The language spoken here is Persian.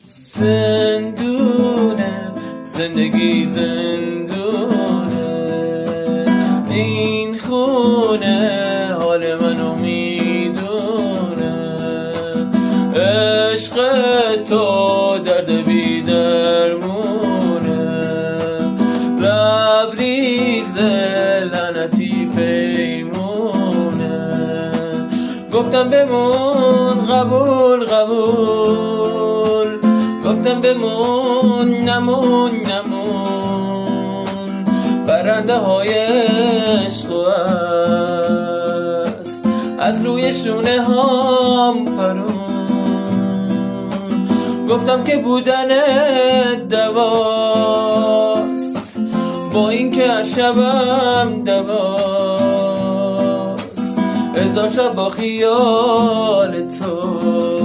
زندونه زندگی زندونه، این خونه حال منو میدونه، عشق تو درد بی درمونه، لبریز لعنتی پیمونه، گفتم بمون قبول قبول، گفتم بمون نمون نمون، برنده های عشق است از روی شونه هام پرون، گفتم که بودن دواست با این که هر شبم دواست، هزار شب با خیال تو.